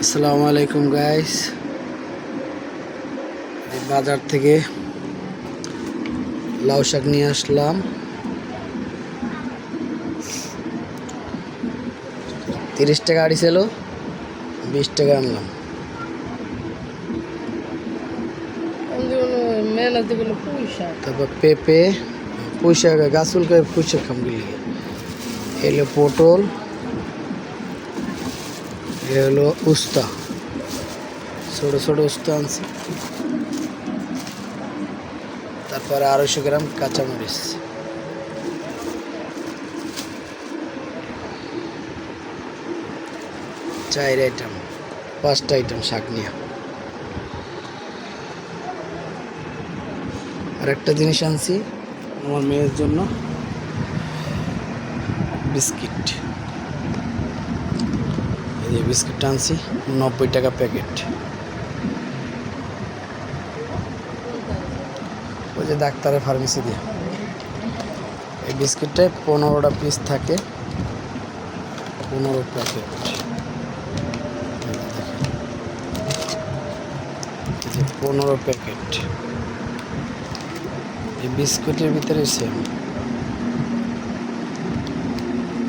আসসালামু আলাইকুম গাইস, বাজার থেকে লাউ শাক নিয়ে আসলাম। 30 টাকা আড়ি ছিল, 20 টাকা আনলাম। তারপর পেঁপে, পুঁই শাক, গাছুল করে পুঁই শাক খামগুলি, এলো পটল, এ হলো উস্তা, ছোট ছোট উস্তা আনছি। তারপরে 250 গ্রাম কাঁচামরিচ, চার আইটেম, 5টা আইটেম শাক নিয়ে। আর একটা জিনিস আনছি আমার মেয়ের জন্য, বিস্কিট। এই বিস্কিটটা আনছি 90 টাকা প্যাকেট। ওই যে ডাক্তারের ফার্মেসি দিয়ে। এই বিস্কিটটায় 15টা পিস থাকে, 15 প্যাকেট। 15 প্যাকেট। এই বিস্কুটের ভিতরে সেম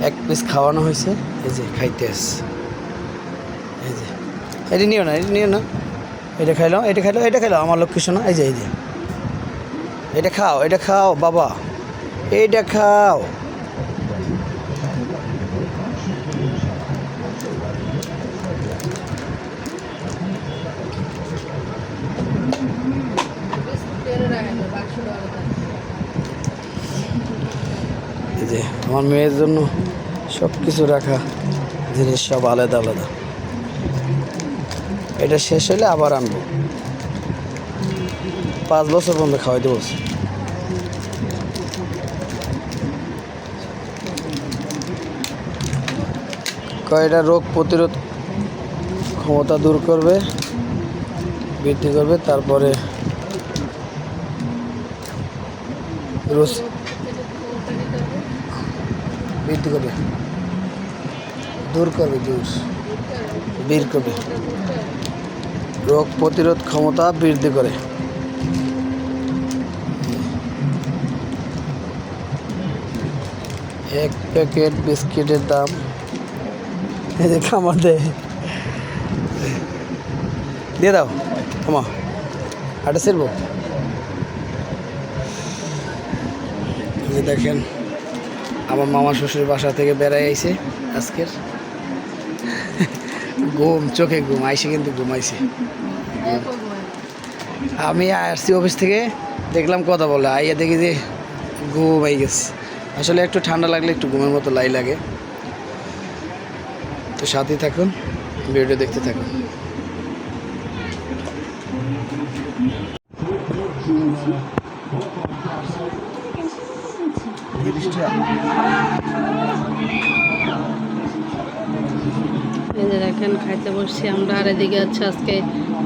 1 পিস খাওয়ানো হয়েছে। এই যে খাইতে আসছে, এই যে এটা নিও না, এটা নিও না, এটা খাইলাম, এটা খাইলো, এটা খাইলো আমার লক্ষ্মী শোনা। এই যে এটা খাও, এটা খাও বাবা, এইটা খাও। এই যে আমার মেয়ের জন্য সব কিছু রাখা জিনিস, সব আলাদা আলাদা। এটা শেষ হলে আবার আনবো, 5 বছর পর্যন্ত খাওয়াই দেবো। কয়টা রোগ প্রতিরোধ ক্ষমতা দূর করবে, বৃদ্ধি করবে, তারপরে বৃদ্ধি করবে, দূর করবে, বের করবে, রোগ প্রতিরোধ ক্ষমতা বৃদ্ধি করে। এক প্যাকেট বিস্কিটের দাম, এই যে খামার দিয়ে দাও ক্ষমা, হাটে ছিলব। দেখেন আমার মামা শ্বশুর বাসা থেকে বেড়াই আইছে আজকের। ঘুম, চোখে ঘুম আইসে, কিন্তু ঘুমাইছে। আমি আসছি অফিস থেকে, দেখলাম কথা বলে, আইয়া দেখি যে ঘুমাই গেছে। আসলে একটু ঠান্ডা লাগলে একটু ঘুমের মতো লাগে। তো সাথে থাকুন, ভিডিও দেখতে থাকুন। এই যে দেখেন খাইতে বসছি আমরা, আর এদিকে হচ্ছে আজকে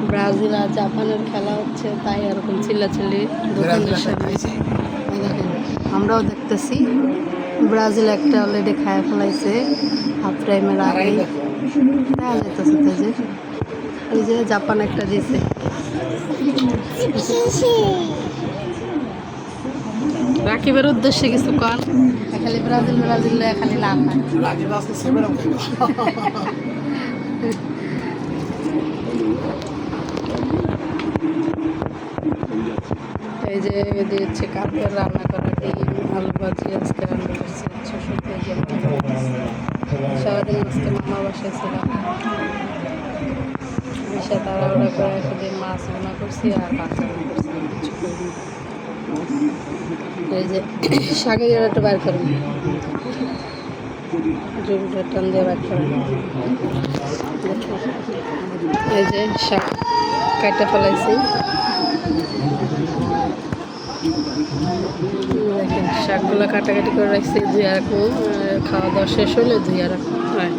ব্রাজিল আর জাপানের খেলা হচ্ছে, তাই এরকম চিল্লাচিল্লি দোকানের সামনে। দেখেন আমরাও দেখতেছি, ব্রাজিল একটা অলরেডি খায় ফেলাইছে হাফ টাইমের আগেই। দেখা যেতেছে তো যে এই যে জাপান একটা দিছে। রাকিবের উদ্দেশ্যে কিছু কন, খালি ব্রাজিল খালি লাভ হয়। এই যে এদি হচ্ছে কাপের রান্না করা ডিম, আলু ভাজি আজকে রান্না করছি। সারাদিন আজকে মামার বাসায় ছিলাম, এসে তাড়াহুড়া করে একদিন মাছ রান্না করছি আর ভাত রান্না করছি, কিছু করিনি। এই যে শাকের একটু বার করুন, জমিটা টান দিয়ে বার করেন। এই যে শাক কাটা ফেলাইছি, দেখেন শাকগুলো কাটাকাটি করে রাখছি, ধুয়ে রাখবো। খাওয়া দাওয়া শেষ হলে ধুয়ে রাখবো। হয়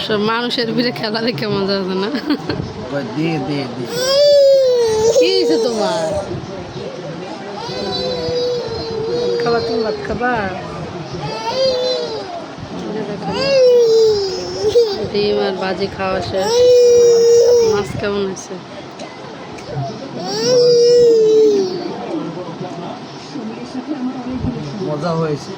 সব মানুষের ভিড়ে খেলা দেখে মজা হতো না। কি হয়েছে তোমার? খাবা, তুমি ভাত খাবা? এই যে দেখেন, ডিম আর ভাজি খাওয়া শেষ। মাছ কেমন হয়েছে? মজা হয়েছে।